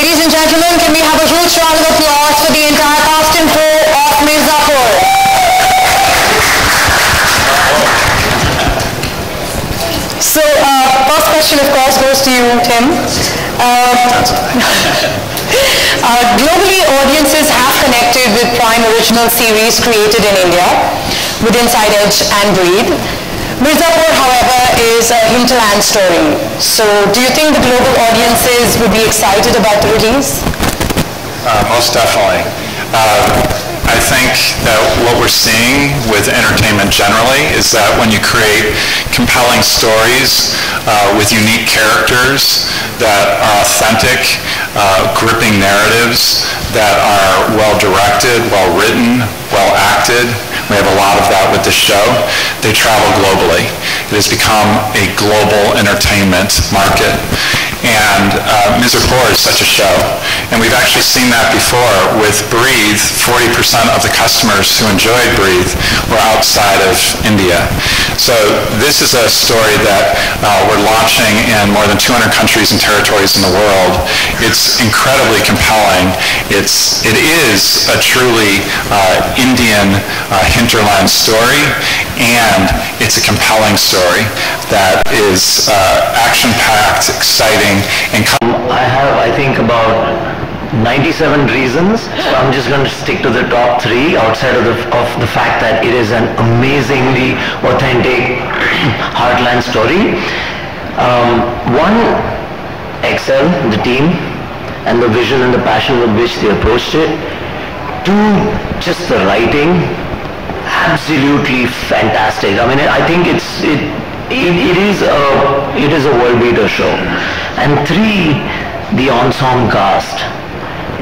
Ladies and gentlemen, can we have a huge round of applause for the entire cast and crew of Mirzapur? So, first question of course goes to you, Tim. Globally, audiences have connected with Prime original series created in India with Inside Edge and Breathe. Mirzapur, however, is a hinterland story. So do you think the global audiences would be excited about the release? Most definitely. I think that what we're seeing with entertainment generally is that when you create compelling stories with unique characters that are authentic, gripping narratives that are well directed, well written, well acted, we have a lot of that with the show, they travel globally. It has become a global entertainment market. And Mirzapur is such a show. And we've actually seen that before with Breathe. 40% of the customers who enjoyed Breathe were outside of India. So this is a story that we're launching in more than 200 countries and territories in the world. It's incredibly compelling. It is a truly Indian hinterland story, and it's a compelling story that is action-packed, exciting, and I think about 97 reasons, so I'm just going to stick to the top 3 outside of the fact that it is an amazingly authentic heartland story. One, Excel, the team, and the vision and the passion with which they approached it. 2, just the writing, absolutely fantastic. I mean, I think it is a world beater show. And 3, the ensemble cast.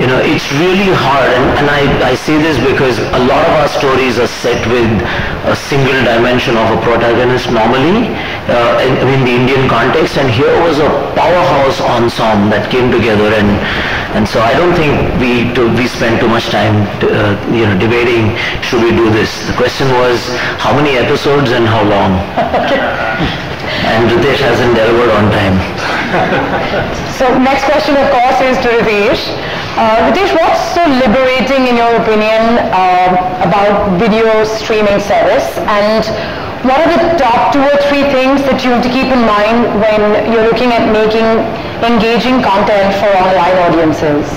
You know, it's really hard, and I say this because a lot of our stories are set with a single dimension of a protagonist normally in the Indian context, and here was a powerhouse ensemble that came together, and so I don't think we spent too much time debating should we do this. The question was how many episodes and how long. And Ritesh hasn't delivered on time. So next question of course is to Ritesh. Ritesh, what's so liberating in your opinion about video streaming service, and what are the top 2 or 3 things that you have to keep in mind when you're looking at making engaging content for online audiences?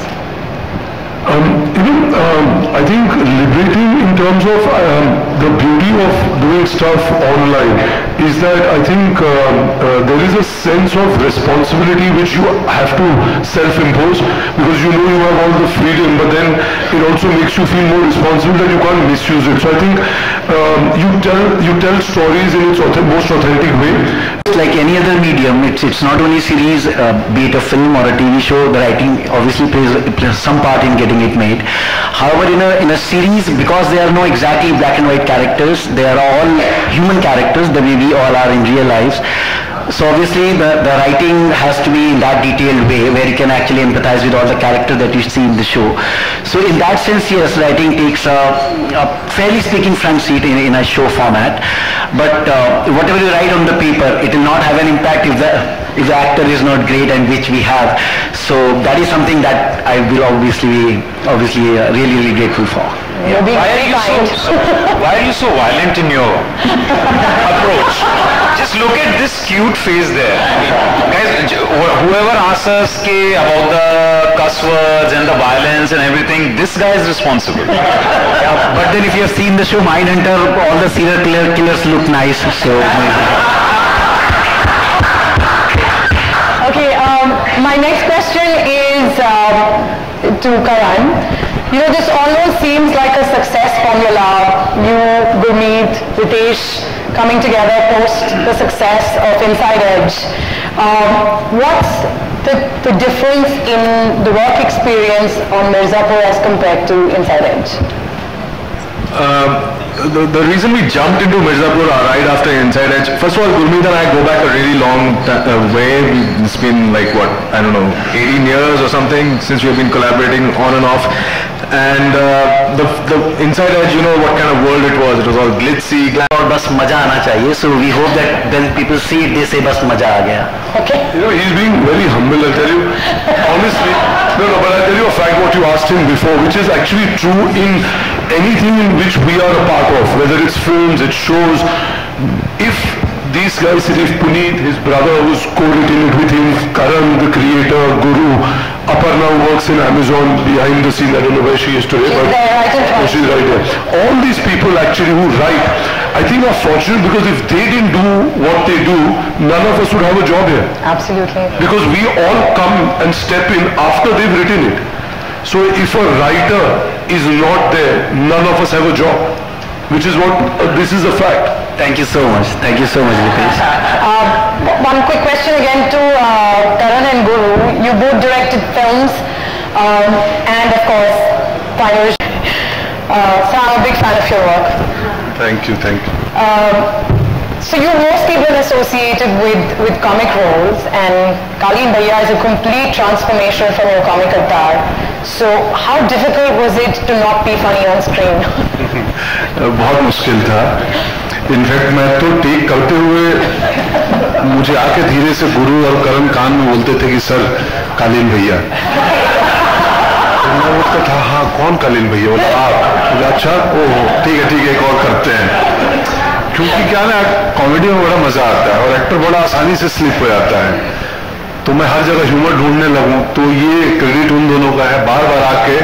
I think liberating in terms of the beauty of doing stuff online is that I think there is a sense of responsibility which you have to self-impose, because you know you have all the freedom, but then it also makes you feel more responsible that you can't misuse it. So I think you tell stories in its most authentic way. Like any other medium, it's not only series, be it a film or a TV show, the writing obviously plays some part in getting it made. However, in a series, because there are no exactly black and white characters, they are all human characters the way we all are in real lives. So obviously the writing has to be in that detailed way where you can actually empathize with all the characters that you see in the show. So in that sense, yes, writing takes a fairly speaking front seat in a show format. But whatever you write on the paper, it will not have an impact if the actor is not great, and which we have. So that is something that I will obviously really grateful for. Yeah. Why are you so violent in your approach? Just look at this cute face there. Guys, whoever asks us about the cuss words and the violence and everything, this guy is responsible. Yeah, but then if you have seen the show Mindhunter, all the serial killers look nice. So. Okay, my next question is to Karan. You know, this almost seems like a success formula. You, Gurmeet, Ritesh coming together post the success of Inside Edge. What's the difference in the work experience on Mirzapur as compared to Inside Edge? The reason we jumped into Mirzapur right after Inside Edge, first of all, Gurmeet and I go back a really long way. It's been like, what, I don't know, 18 years or something since we've been collaborating on and off. And the Inside Edge, you know what kind of world it was. It was all glitzy, glam. और बस मजा आना चाहिए. So we hope that when people see it, they say बस मजा आ गया. Okay. You know, he's being very humble, I'll tell you. Honestly, no, but I'll tell you a fact what you asked him before, which is actually true in anything in which we are a part of, whether it's films, it's shows. If these guys, if Puneet, his brother who's co-written it with him, Karan, the creator, Guru, Aparna who works in Amazon behind the scene, I don't know where she is today, She's there, right in front. she's right there. All these people actually who write, I think are fortunate because if they didn't do what they do, none of us would have a job here. Absolutely. Because we all come and step in after they've written it. So if a writer is not there, none of us have a job. Which is what, this is a fact. Thank you so much. Thank you so much, Vitesh. One quick question again to Karan and Guru. You both directed films and of course Pioneers. So I'm a big fan of your work. Thank you, thank you. So you mostly been associated with comic roles, and Kaleen Bhaiya is a complete transformation from your comic avatar. So how difficult was it to not be funny on screen? बहुत मुश्किल था. In fact मैं तो take करते हुए मुझे आके धीरे से गुरु और करण कान में बोलते थे कि सर कालीन भैया. मैं बोलता था हाँ कौन कालीन भैया? बोला आप. अच्छा ओह ठीक है एक और करते हैं. क्योंकि क्या ना कॉमेडी में बड़ा मजा आता है और एक्टर बड़ा आसानी से स्लिप हो जाता है. तो मैं हर जगह ह्यूमर ढूंढने लगूं तो ये क्रेडिट उन दोनों का है. बार बार आके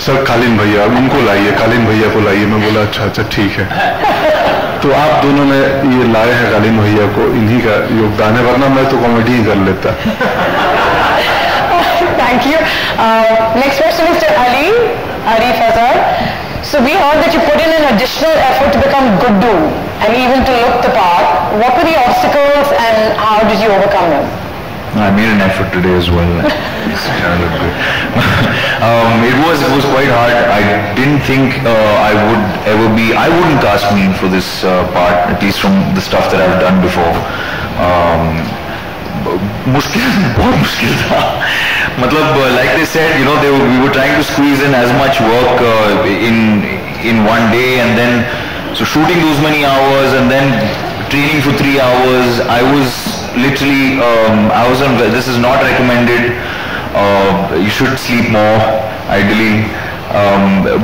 सर कालीन भैया उनको लाइए, कालीन भैया को लाइए. मैं बोला अच्छा ठीक है. तो आप दोनों ने ये लाए हैं कालीन भैया को, इन्हीं का योगदान है, वरना मैं तो कॉमेडी ही कर लेता. Thank you. Next question is to Ali, Arif Azhar. So we heard that you put in an additional effort to become Guddu and even to look the part. What were the obstacles and how did you overcome them? I made an effort today as well. It's kind of good. It was quite hard. I didn't think I would ever be. I wouldn't cast me for this part, at least from the stuff that I've done before. मुश्किल बहुत मुश्किल था. मतलब like they said, you know, we were trying to squeeze in as much work in one day, and then so shooting those many hours and then training for 3 hours. I was literally I was on. This is not recommended. You should sleep more, ideally.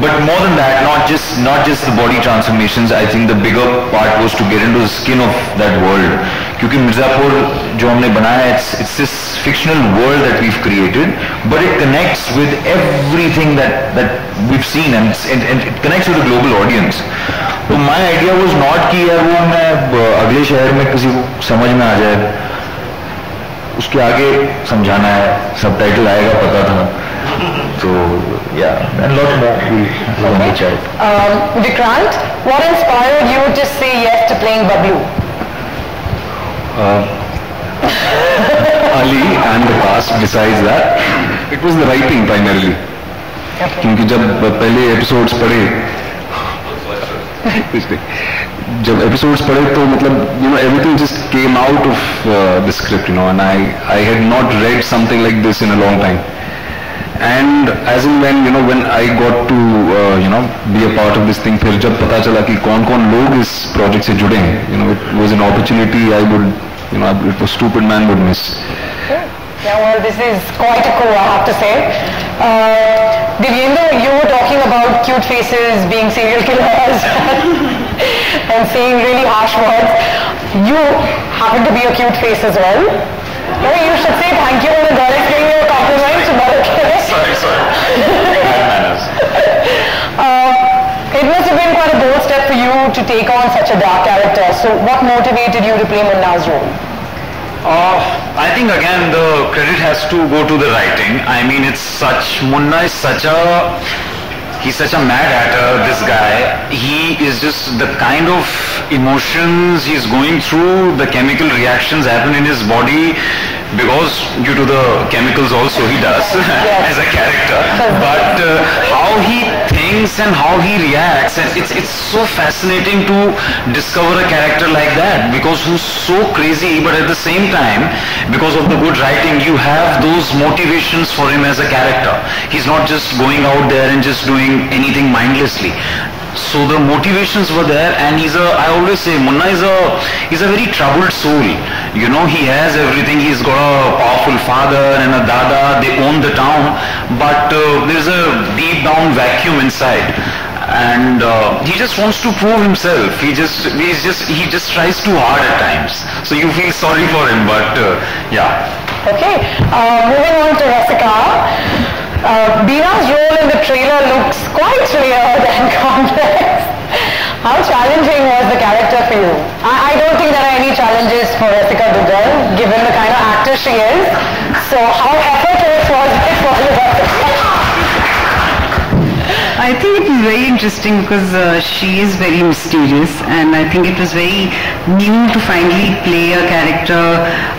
But more than that, not just the body transformations. I think the bigger part was to get into the skin of that world. क्योंकि मिर्जापुर जो हमने बनाया, it's this fictional world that we've created, but it connects with everything that we've seen, and it connects with a global audience. तो my idea was not कि यार वो मैं अगले शहर में किसी को समझ में आ जाए, उसके आगे समझाना है, सबटाइटल आएगा पता था. So yeah, and lot more we will reach out. Vikrant, what inspired you to say yes to playing Bablu? Ali and the cast. Besides that, it was the writing primarily. क्योंकि जब पहले episodes पढ़े जब episodes पढ़े तो मतलब everything just came out of the script, and I had not read something like this in a long time. And as in when I got to be a part of this thing, फिर जब पता चला कि कौन लोग इस project से जुड़े हैं, it was an opportunity I would, it was stupid man would miss. Yeah, well, this is quite a coup, I have to say. Divyendra, you were talking about cute faces being serial killers and saying really harsh words. You happen to be a cute face as well. No, you should say thank you when the girl is giving you a compliment, but okay. It must have been quite a bold step for you to take on such a dark character. So what motivated you to play Munna's role? I think again the credit has to go to the writing. I mean, Munna is he's such a mad hatter, this guy. He is just the kind of emotions he's going through, the chemical reactions happen in his body because due to the chemicals also he does as a character. But how he thinks thinks and how he reacts, and it's so fascinating to discover a character like that, because who's so crazy, but at the same time, because of the good writing, you have those motivations for him as a character. He's not just going out there and just doing anything mindlessly. So the motivations were there, and I always say, Munna is a very troubled soul. You know, he has everything. He's got a powerful father and a dada. They own the town, but there's a deep down vacuum inside, and he just wants to prove himself. He just tries too hard at times. So you feel sorry for him, but yeah. Okay, moving on to Rasika. Beena's role in the trailer looks quite layered and complex. How challenging was the character for you? I don't think there are any challenges for Rasika Duggal, given the kind of actor she is. So how effortless was it for you? I think it was very interesting because she is very mysterious, and I think it was very new to finally play a character,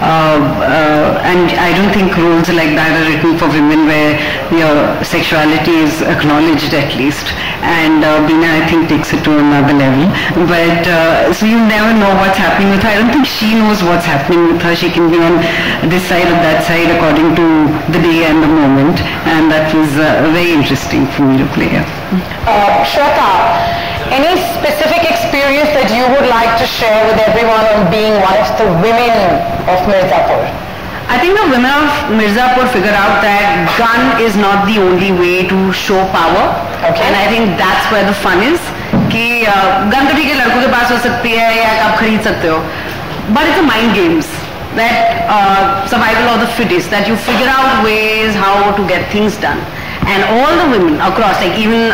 and I don't think roles like that are written for women where your sexuality is acknowledged at least, and Beena, I think, takes it to another level. But so you never know what's happening with her. I don't think she knows what's happening with her. She can be on this side or that side according to the day and the moment, and that was very interesting for me to play her. Shweta, any specific experience that you would like to share with everyone on being one of the women of Mirzapur? I think the women of Mirzapur figured out that gun is not the only way to show power. Okay. And I think that's where the fun is. कि gun तो ठीक है लड़कों के पास हो सकती है या आप खरीद सकते हो, but it's a mind games. That survival of the fittest, that you figure out ways how to get things done. And all the women across, like even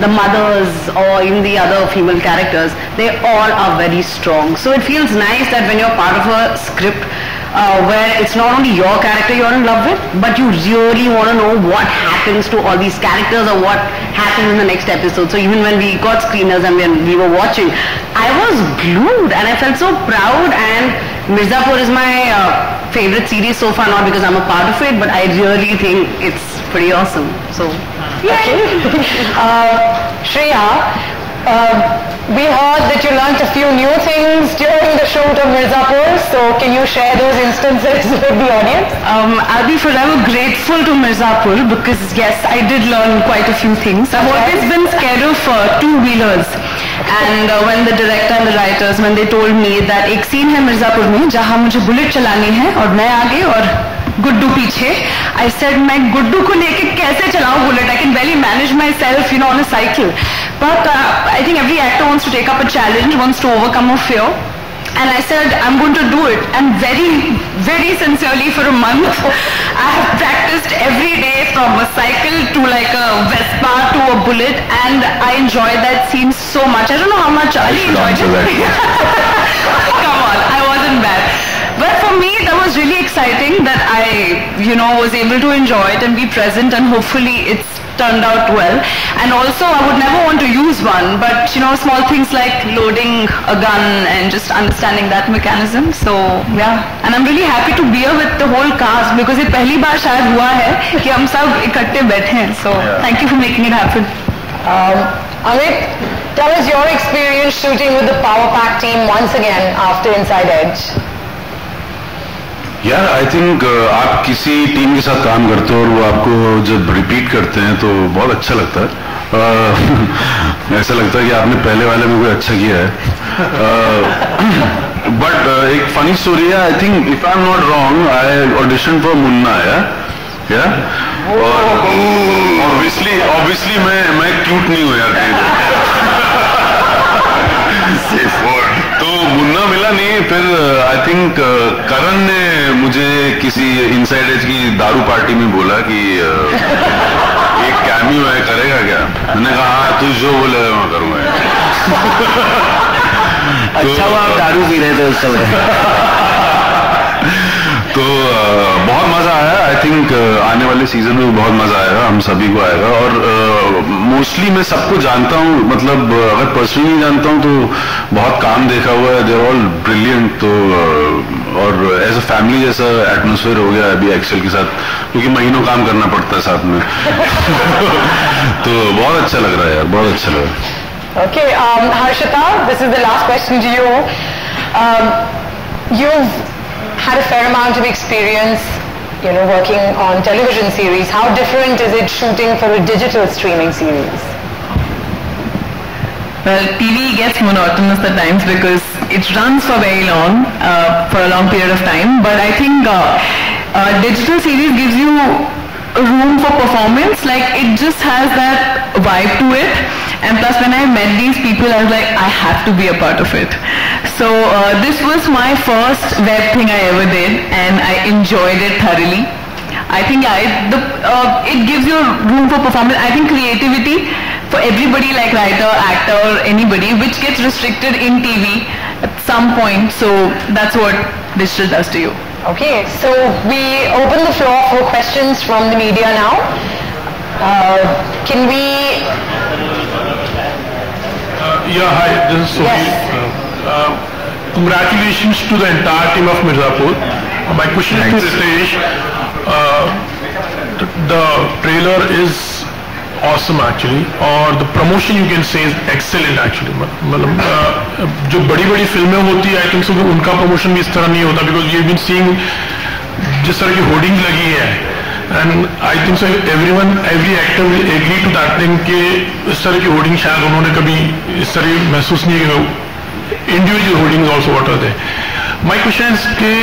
the mothers or even the other female characters, they all are very strong. So it feels nice that when you're part of a script where it's not only your character you're in love with, but you really want to know what happens to all these characters or what happens in the next episode. So even when we got screeners and when we were watching, I was glued and I felt so proud. And Mirzapur is my favorite series so far, not because I'm a part of it, but I really think it's pretty awesome. So, okay. Shreya, we heard that you learnt a few new things during the shoot of Mirzapur, so can you share those instances with the audience? I'll be forever grateful to Mirzapur because yes, I did learn quite a few things. I've always been scared of two-wheelers. And when the director and the writers, when they told me that एक scene है मिर्जापुर में जहाँ मुझे bullet चलानी है और मैं आगे और गुड्डू पीछे, I said मैं गुड्डू को लेके कैसे चलाऊं bullet? I can barely manage myself, you know, on a cycle. But I think every actor wants to take up a challenge, wants to overcome a fear. And I said, I'm going to do it. And very, very sincerely for a month, I have practiced every day from a cycle to like a Vespa to a bullet, and I enjoyed that scene so much. I don't know how much Ali enjoyed it. Come on, I wasn't bad. But for me, that was really exciting that I, you know, was able to enjoy it and be present, and hopefully it's turned out well. And also, I would never want to use one, but you know, small things like loading a gun and just understanding that mechanism. So yeah, and I'm really happy to be here with the whole cast because ये पहली बार शायद हुआ है कि हम सब इकट्ठे बैठे हैं. So thank you for making it happen. Amit, tell us your experience shooting with the Power Pack team once again after Inside Edge. यार आई थिंक आप किसी टीम के साथ काम करते हो और वो आपको जब रिपीट करते हैं तो बहुत अच्छा लगता है. ऐसा लगता है कि आपने पहले वाले में कोई अच्छा किया है. बट एक फनी स्टोरी है. I think if I am not wrong I audition for Munna. या ऑब्वियसली मैं क्यूट नहीं हूँ यार. तो मुन्ना मिला नहीं. फिर आई थिंक करण ने मुझे किसी इनसाइड एज की दारू पार्टी में बोला कि एक कैमियो है, करेगा क्या? मैंने कहा हाँ, तू जो बोले मैं करूँगा. अच्छा वो आप दारू पी रहे थे उस समय. तो बहुत मजा आया. आई थिंक आने वाले सीजन में बहुत मजा आएगा, हम सभी को आएगा. और मोस्टली मैं सबको जानता हूँ, मतलब अगर पर्सनली नहीं जानता हूँ तो बहुत काम देखा हुआ है. They are all brilliant. तो और एज अ फैमिली जैसा एटमोसफेयर हो गया अभी एक्सेल के साथ, क्योंकि महीनों काम करना पड़ता है साथ में. तो बहुत अच्छा लग रहा है यार, बहुत अच्छा लग रहा है. Okay, Harshita, this is the last question to you. You've had a fair amount of experience, working on television series. How different is it shooting for a digital streaming series? Well, TV gets monotonous at times because it runs for very long, for a long period of time. But I think digital series gives you room for performance. Like, it just has that vibe to it. And plus, when I met these people, I was like, I have to be a part of it. So this was my first web thing I ever did, and I enjoyed it thoroughly. I think it gives you room for performance. I think creativity for everybody, like writer, actor, or anybody, which gets restricted in TV at some point. So that's what digital does to you. Okay, so we open the floor for questions from the media now. Can we... Yeah, hi, this is Sohil. Yes. Congratulations to the entire team of Mirzapur. My question is to Ritesh. The trailer is awesome actually, or the promotion you can say is excellent actually. मतलब जो बड़ी फिल्में होती है, I think so उनका promotion भी इस तरह नहीं होता, because we have been seeing जिस तरह की hoardings लगी है, and I think so every actor will agree to that thing कि इस तरह की hoarding शायद उन्होंने कभी इस तरह महसूस नहीं किया. Individual hoardings also what are they? My question is कि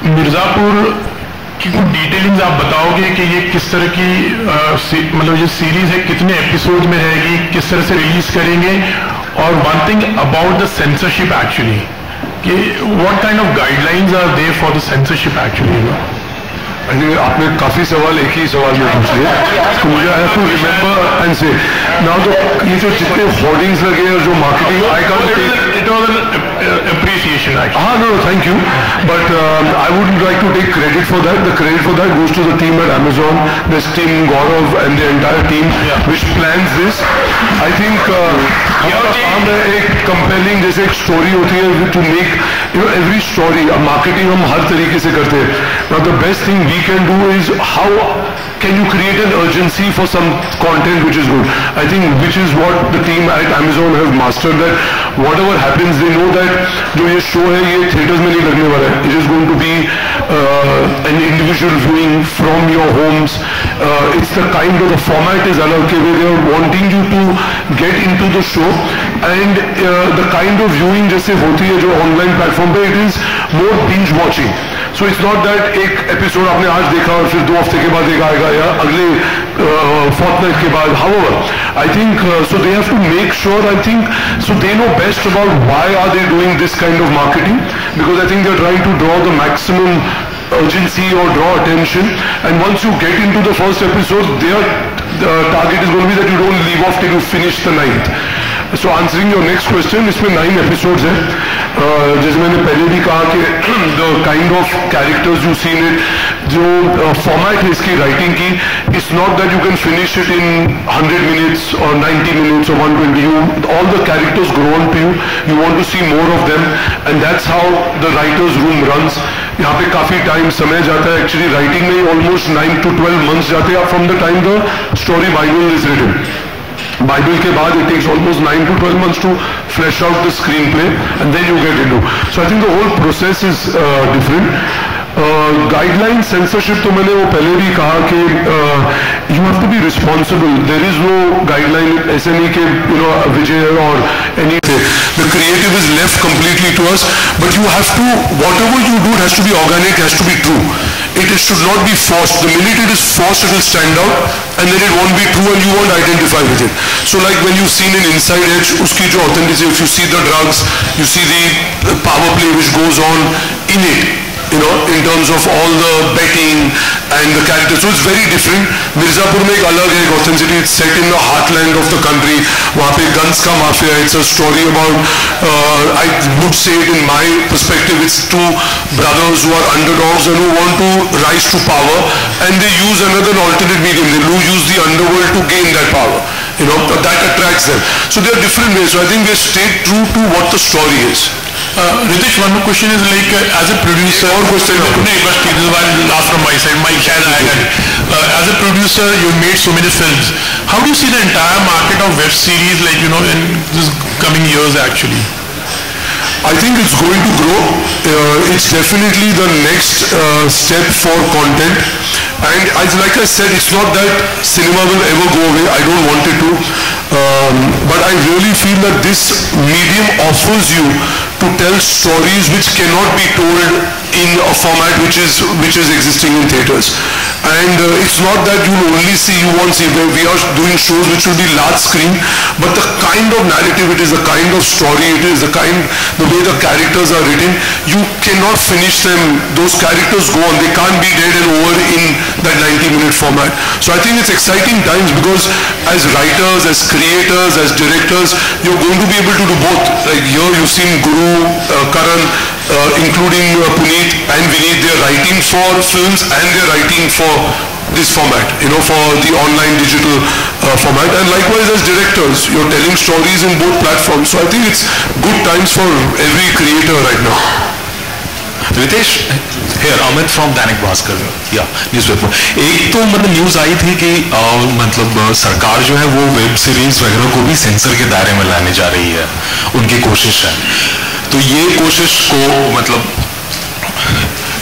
मिर्जापुर की कुछ डिटेलिंग्स आप बताओगे कि ये किस तरह की मतलब ये सीरीज है, कितने एपिसोड में रहेगी, किस तरह से रिलीज करेंगे, और one thing about the censorship actually, कि what kind of guidelines are there for the censorship actually. आपने काफी सवाल एक ही सवाल में पूछ लिए, तो मुझे I have to remember and say now. तो ये जो जितने होर्डिंग्स लगे और जो marketing, I can't take it was an appreciation actually. हाँ, no, thank you, but I wouldn't like to take credit for that. The credit for that goes to the team at Amazon, this team Gaurav and the entire team which plans this. I think हमारा काम है एक compelling, जैसे एक story होती है, to make every story. Marketing हम हर तरीके से करते हैं. Now the best thing we can do is how can you create an urgency for some content which is good. I think which is what the team at Amazon have mastered, that whatever happens they know that जो ये show है ये theaters में नहीं लगने वाला है. It is going to be an individual viewing from your homes. It's the kind of the format is अलग के where they are wanting you to get into the show, and the kind of viewing जैसे होती है जो online platform पे, it is more binge watching. So it's not that एक episode आपने आज देखा और फिर 2 हफ्ते के बाद एक आएगा या अगले fortnight के बाद. However, I think so they have to make sure, I think so they know best about why are they doing this kind of marketing, because I think they're trying to draw the maximum urgency or draw attention, and once you get into the first episode, their target is going to be that you don't leave off till you finish the 9th. So answering your next question, इसमें 9 episodes हैं. जैसे मैंने पहले भी कहा कि the kind of characters you see in it, जो format है इसकी writing की, it's not that you can finish it in 100 minutes or 90 minutes or 120. All the characters grow on to you. You want to see more of them, and that's how the writers room runs. यहाँ पे काफी time समय जाता है. Actually writing में almost 9 to 12 months जाते हैं from the time the story Bible is written. Bible के बाद it takes almost 9 to 12 months to flesh out the screenplay, and then you get into. So I think the whole process is different. Guideline censorship तो मैंने वो पहले भी कहा कि you have to be responsible. There is no guideline. ऐसे नहीं कि Vijay or anything. The creative is left completely to us, but you have to, whatever you do, it has to be organic, it has to be true. It should not be forced. The minute it is forced, it will stand out, and then it won't be true, and you won't identify with it. So like when you've seen in Inside Edge, uski jo authenticity, if you see the drugs, you see the power play which goes on in it. in terms of all the betting and the characters. So it's very different. Mirzapur में एक अलग है authenticity. It's set in the heartland of the country. वहाँ पे guns का mafia. It's a story about, I would say it in my perspective, it's two brothers who are underdogs and who want to rise to power, and they use another alternate medium. They use the underworld to gain that power. That attracts them. So there are different ways. So I think they stayed true to what the story is. Ritesh, one more question is like as a producer. One question. No, but this is one last from my side. As a producer, you made so many films. How do you see the entire market of web series, like in this coming years actually? I think it's going to grow. It's definitely the next step for content. And like I said, it's not that cinema will ever go away. I don't want it to. But I really feel that this medium offers you to tell stories which cannot be told in a format which is existing in theaters. And it's not that you won't see, we are doing shows which will be large screen, but the kind of narrative it is, the kind of story it is, the way the characters are written, you cannot finish them. Those characters go on, they can't be dead and over in that 90-minute format. So I think it's exciting times because as writers, as creators, as directors, you're going to be able to do both. Like here you've seen Guru, Karan, including Puneet and Vineet, they're writing for films and they're writing for this format, for the online digital format. And likewise as directors, you're telling stories in both platforms. So I think it's good times for every creator right now. Ritesh, here Amit from Dainik Bhaskar, या newspaper. एक तो मतलब news आई थी कि मतलब सरकार जो है वो वेब सीरीज वगैरह को भी सेंसर के दायरे में लाने जा रही है, उनकी कोशिश है. तो ये कोशिश को मतलब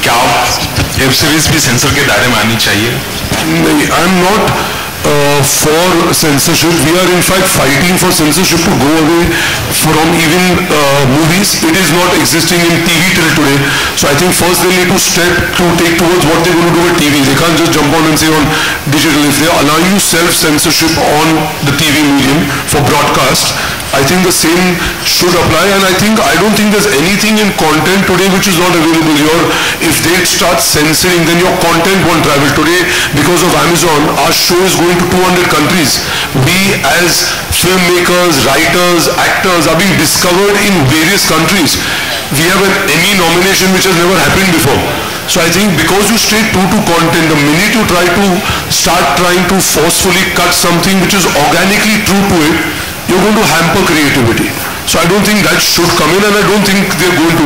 क्या वेब सीरीज भी सेंसर के दायरे में आनी चाहिए? नहीं, I am not for censorship. We are in fact fighting for censorship to go away from even movies. It is not existing in TV till today. So I think first they need to take towards what they're going to do with TV. They can't just jump on and say on digital. If they allow you self-censorship on the TV medium for broadcast, I think the same should apply. And I don't think there's anything in content today which is not available here. If they start censoring, then your content won't travel. Today, because of Amazon, our show is going to 200 countries. We as filmmakers, writers, actors are being discovered in various countries. We have an Emmy nomination which has never happened before. So I think because you stay true to content, the minute you start trying to forcefully cut something which is organically true to it, you're going to hamper creativity. So I don't think that should come in, and I don't think they're going to.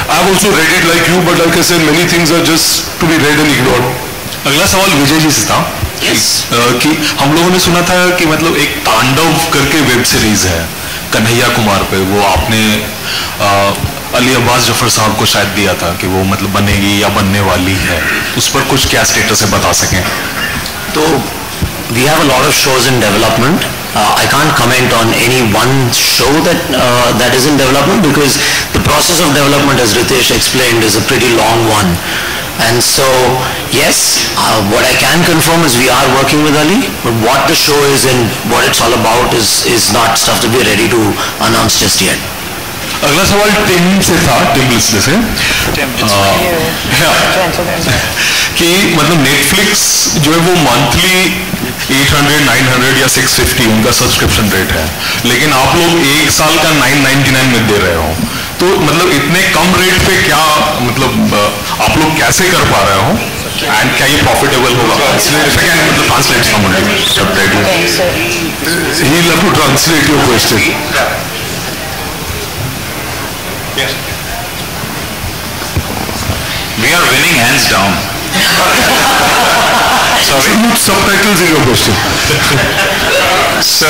I've also read it like you, but like I said, many things are just to be read and ignored. अगला सवाल विजय जी से था. कि हम लोगों ने सुना था कि मतलब एक तांडव करके वेब सीरीज है कन्हैया कुमार पे, वो आपने अली अब्बास जफर साहब को शायद दिया था कि वो मतलब बनेगी या बनने वाली है. उस पर कुछ क्या स्टेटस है बता सकें? तो we have a lot of shows in development. I can't comment on any one show that is in development because the process of development, as Ritesh explained, is a pretty long one. And so, yes, what I can confirm is we are working with Ali, but what the show is and what it's all about is not stuff that we're ready to announce just yet. अगला सवाल Tim से था, Tim Leicester से, कि मतलब Netflix जो है वो मंथली 800, 900 या 650 उनका सब्सक्रिप्शन रेट है, लेकिन आप लोग एक साल का 999 में दे रहे हो. तो मतलब इतने कम रेट पे क्या मतलब आप लोग कैसे कर पा रहे हो, एंड क्या ये प्रॉफिटेबल होगा? मतलब translate subtitle. He'll have to translate your question. Yes. We are winning hands down. Sorry? Put subtitles in your question. So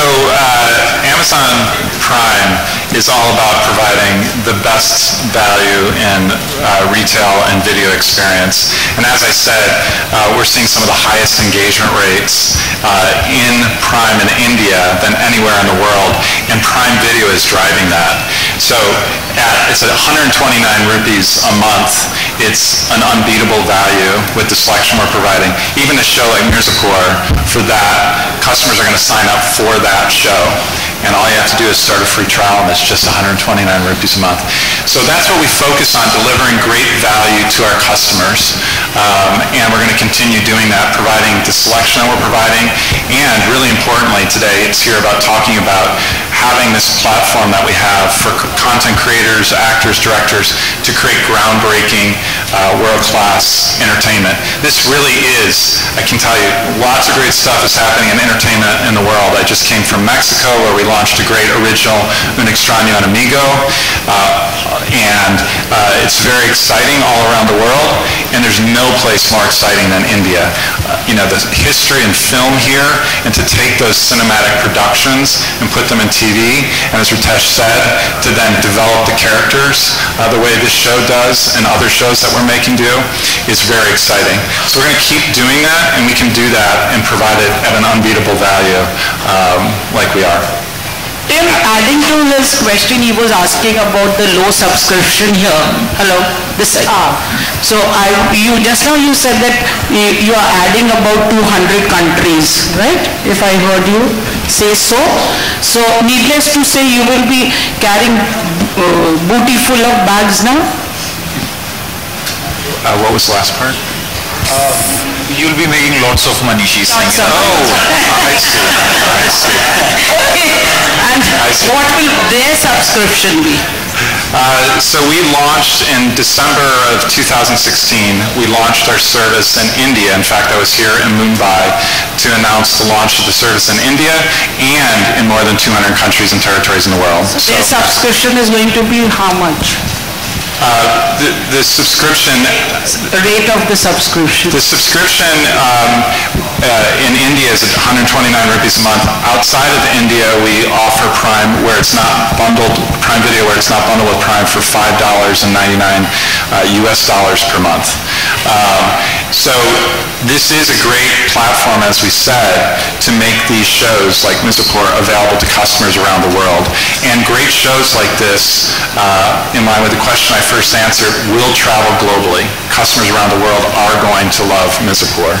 Amazon Prime is all about providing the best value in retail and video experience. And as I said, we're seeing some of the highest engagement rates in Prime in India than anywhere in the world, and Prime Video is driving that. So it's at 129 rupees a month. It's an unbeatable value with the selection we're providing. Even a show like Mirzapur, for that, customers are going to sign up for that show. and all you have to do is start a free trial, and it's just 129 rupees a month. So that's what we focus on, delivering great value to our customers, and we're going to continue doing that, providing the selection that we're providing, and really importantly today, it's here about talking about having this platform that we have for content creators, actors, directors to create groundbreaking, world-class entertainment. This really is, I can tell you, lots of great stuff is happening in entertainment in the world. I just came from Mexico where we launched a great original Un Extraño en Amigo, and it's very exciting all around the world, and there's no place more exciting than India. The history and film here, and to take those cinematic productions and put them in TV, and as Ritesh said, to then develop the characters the way this show does and other shows that we're making do, is very exciting. So we're going to keep doing that, and we can do that and provide it at an unbeatable value like we are. Tim, adding to his question, he was asking about the low subscription here. Hello, this side. So you just now you said that you are adding about 200 countries, right? If I heard you say so. So needless to say, you will be carrying booty full of bags now? What was the last part? You'll be making lots of money, she's saying. Oh, I see. And what will their subscription be? So we launched in December of 2016. We launched our service in India. In fact, I was here in Mumbai to announce the launch of the service in India and in more than 200 countries and territories in the world. So their subscription is going to be how much? The subscription... Rate of the subscription. The subscription in India is 129 rupees a month. Outside of India, we offer Prime where it's not bundled, Prime Video where it's not bundled with Prime for $5.99 US dollars per month. So this is a great platform, as we said, to make these shows like Mirzapur available to customers around the world. And great shows like this, in line with the question I first answered, will travel globally. Customers around the world are going to love Mirzapur.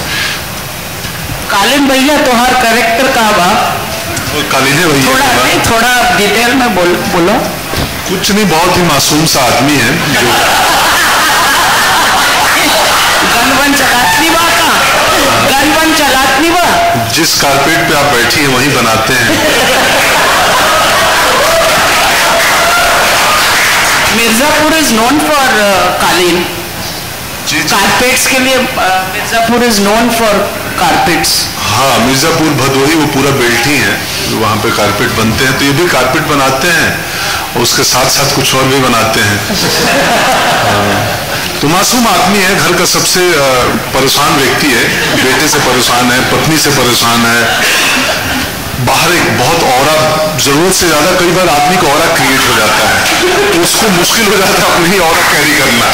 कालिन भैया तोहार character का बा कालिने भैया थोड़ा detail में बोलो कुछ नहीं, बहुत ही मासूम सा आदमी है जो गनवन चलातनी बा का गनवन चलातनी बा जिस कारपेट पे आप बैठी हैं वहीं बनाते हैं। मिर्जापुर इज नोन फॉर कालीन कारपेट्स के लिए Mirzapur is known for carpets. हाँ, मिर्जापुर भदोही वो पूरा बेल्ट ही है, वहाँ पे कारपेट बनते हैं, तो ये भी कारपेट बनाते हैं और उसके साथ साथ कुछ और भी बनाते हैं। तो मासूम आदमी है, घर का सबसे परेशान व्यक्ति है, बेटे से परेशान है, पत्नी से परेशान है, बाहर एक बहुत औरा, जरूरत से ज्यादा कई बार आदमी का औरा क्रिएट हो जाता है, तो उसको मुश्किल हो जाता है अपनी ही औरा कैरी करना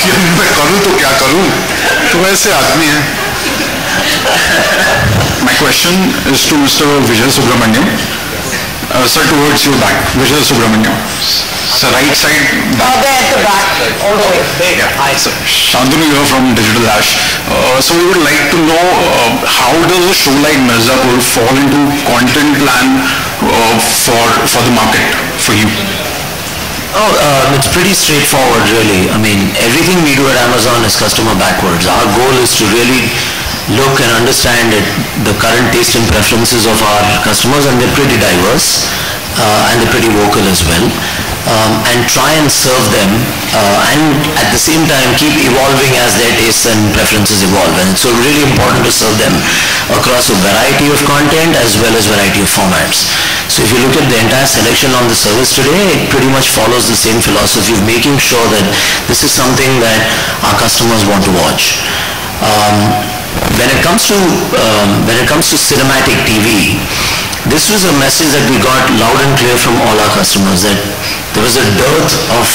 कि मैं करूं तो क्या करूं, तो वैसे आदमी है। My question is to Mr. Vijay Subramaniam. Sir, towards your back, Vijay Subramaniam. Sir, right side back. There at the back, all the way. Yeah. Hi, sir. Shantanu here from Digital Ash. So we would like to know how does a show like Mirzapur fall into content plan for the market for you? It's pretty straightforward, really. I mean, everything we do at Amazon is customer backwards. Our goal is to really look and understand the current taste and preferences of our customers, and they're pretty diverse and they're pretty vocal as well, and try and serve them and at the same time keep evolving as their tastes and preferences evolve. And it's so really important to serve them across a variety of content as well as variety of formats. So if you look at the entire selection on the service today, it pretty much follows the same philosophy of making sure that this is something that our customers want to watch. When it comes to cinematic TV, this was a message that we got loud and clear from all our customers, that there was a dearth of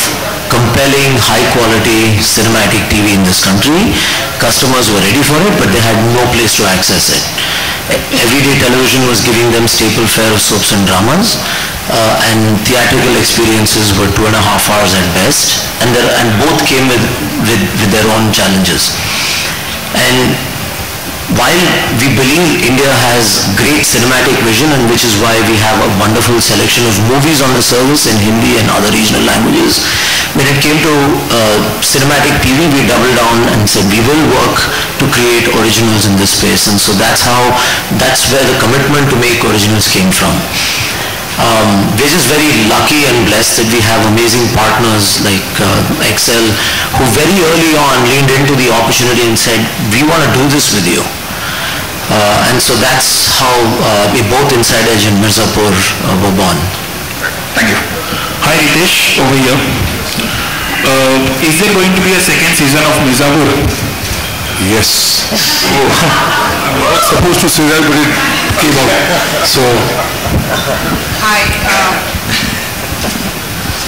compelling, high-quality cinematic TV in this country. Customers were ready for it, but they had no place to access it. Everyday television was giving them staple fare of soaps and dramas, and theatrical experiences were 2.5 hours at best, and both came with their own challenges. And while we believe India has great cinematic vision, and which is why we have a wonderful selection of movies on the service in Hindi and other regional languages, when it came to cinematic TV, we doubled down and said we will work to create originals in this space, and so that's where the commitment to make originals came from. We're just very lucky and blessed that we have amazing partners like Excel, who very early on leaned into the opportunity and said, we want to do this with you. And so that's how both Inside Edge and Mirzapur were born. Thank you. Hi Ritesh, over here. Is there going to be a second season of Mirzapur? Yes. I was supposed to say that, but it came out. So. Hi.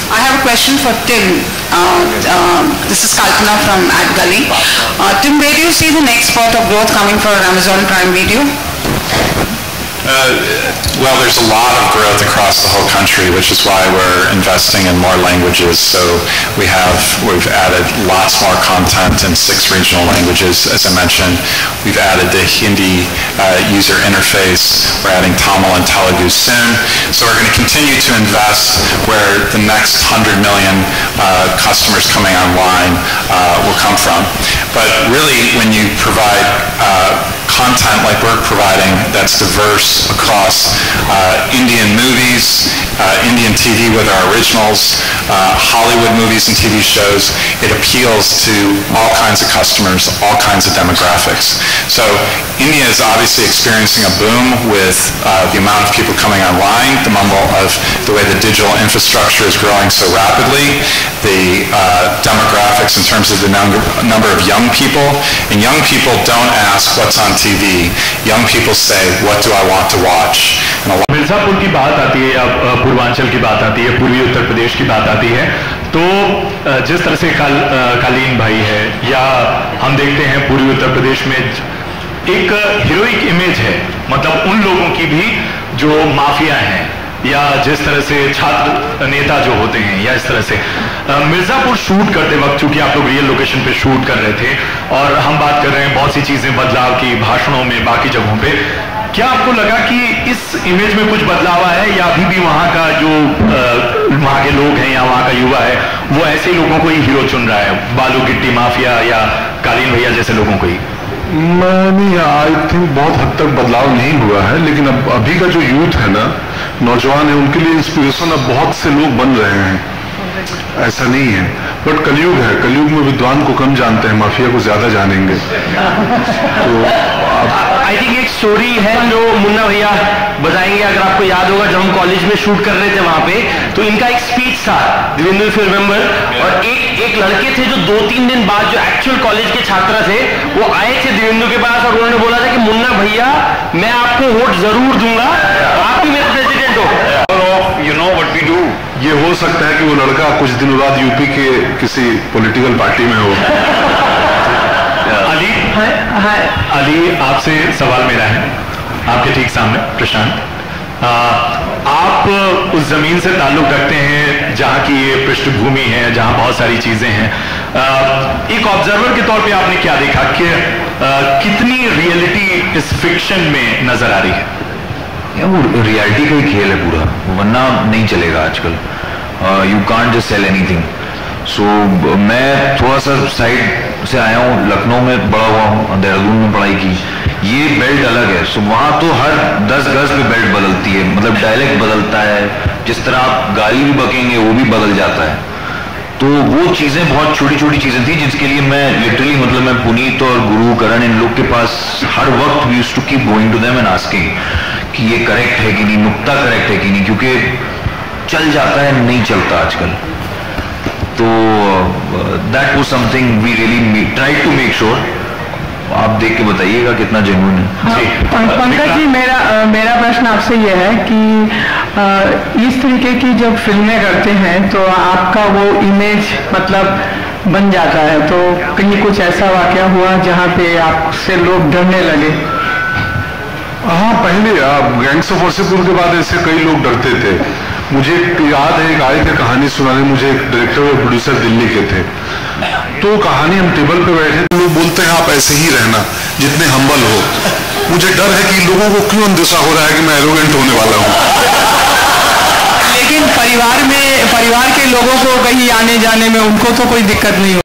I have a question for Tim. This is Kalpana from AdGully. Tim, where do you see the next spurt of growth coming for Amazon Prime Video? Well, there's a lot of growth across the whole country, which is why we're investing in more languages. So we've added lots more content in 6 regional languages. As I mentioned, we've added the Hindi user interface. We're adding Tamil and Telugu soon. So we're going to continue to invest where the next 100 million customers coming online will come from. But really, when you provide content like we're providing that's diverse across Indian movies, Indian TV with our originals, Hollywood movies and TV shows, it appeals to all kinds of customers, all kinds of demographics. So India is obviously experiencing a boom with the amount of people coming online, the way the digital infrastructure is growing so rapidly, the demographics in terms of the number of young people, and young people don't ask what's on TV. Young people say, what do I want to watch? Mirzapur की बात आती है या पूर्वांचल की बात आती है, पूर्वी उत्तर प्रदेश की बात आती है, तो जिस तरह से कालीन भाई है, या हम देखते हैं पूर्वी उत्तर प्रदेश में एक हीरोइक इमेज है, मतलब उन लोगों की भी जो माफिया हैं, या जिस तरह से छात्र नेता जो होते हैं, या इस तरह से मिर्जापुर शूट करते वक्त, चूंकि आप लोग रियल लोकेशन पे शूट कर रहे थे और हम बात कर रहे हैं बहुत सी चीजें बदलाव की, भाषणों में, बाकी जगहों पे, क्या आपको लगा कि इस इमेज में कुछ बदलाव आया है, या अभी भी वहाँ का जो वहाँ के लोग हैं या वहाँ का युवा है वो ऐसे लोगों को ही हीरो चुन रहा है, बालू गिट्टी माफिया या कालीन भैया जैसे लोगों को ही? नहीं, आई थिंक बहुत हद तक बदलाव नहीं हुआ है, लेकिन अब अभी का जो यूथ है ना, नौजवान है, उनके लिए इंस्पिरेशन अब बहुत से लोग बन रहे हैं, ऐसा नहीं है। बट कलयुग है, कलयुग में विद्वान को कम जानते हैं, माफिया को ज्यादा जानेंगे। तो आई थिंक एक स्टोरी है जो मुन्ना भैया बताएंगे, अगर आपको याद होगा, जब हम कॉलेज में शूट कर रहे थे वहां पे, तो इनका एक स्पीच था, देवेंद्र इफ यू रिमेंबर, और एक लड़के थे जो 2-3 दिन बाद जो एक्चुअल कॉलेज के छात्र थे वो आए थे देवेंद्र के पास और उन्होंने बोला था कि मुन्ना भैया मैं आपको वोट जरूर दूंगा, आप ही मेरे प्रेसिडेंट हो। You know what we do. ये हो सकता है कि वो लड़का कुछ दिनों बाद यूपी के किसी पॉलिटिकल पार्टी में हो। अली, आपसे सवाल मेरा है, आपके ठीक सामने प्रशांत, आप उस जमीन से ताल्लुक रखते हैं जहां की ये पृष्ठभूमि है, जहां बहुत सारी चीजें हैं, एक ऑब्जर्वर के तौर पे आपने क्या देखा कि कितनी रियलिटी इस फिक्शन में नजर आ रही है? वो रियलिटी का ही खेल है पूरा, वरना नहीं चलेगा आजकल। You can't just sell anything. So मैं थोड़ा सा साइड से आया हूँ, लखनऊ में बड़ा हुआ हूँ, देहरादून में पढ़ाई की, ये बेल्ट अलग है। सो वहाँ तो हर 10 गज पे बेल्ट बदलती है, मतलब डायलेक्ट बदलता है, जिस तरह आप गाली भी बकेंगे वो भी बदल जाता है। तो वो चीज़ें बहुत छोटी छोटी चीज़ें थी जिसके लिए मैं लिटरली, मतलब मैं पुनीत और गुरु करण इन लोग के पास हर वक्त we used to keep going to them and asking कि ये करेक्ट है कि नहीं, नुक्ता करेक्ट है कि नहीं, क्योंकि चल जाता है, नहीं चलता आजकल। तो that was something we really tried to make sure. आप देख के बताइएगा कितना जेन्युइन है। हाँ, पंकज जी, मेरा प्रश्न आपसे यह है कि इस तरीके की जब फिल्में करते हैं तो आपका वो इमेज मतलब बन जाता है, तो कहीं कुछ ऐसा वाकया हुआ जहाँ पे आपसे लोग डरने लगे? हाँ, पहले गैंग्स ऑफ वासेपुर के बाद ऐसे कई लोग डरते थे। मुझे याद है, एक आए थे कहानी सुनाने, मुझे एक डायरेक्टर और प्रोड्यूसर दिल्ली के थे, तो कहानी हम टेबल पे बैठे, तो लोग बोलते हैं आप ऐसे ही रहना, जितने हम्बल हो। मुझे डर है कि लोगों को क्यों अंदेशा हो रहा है कि मैं एरोगेंट होने वाला हूँ। लेकिन परिवार के लोगों को कहीं आने जाने में उनको तो कोई दिक्कत नहीं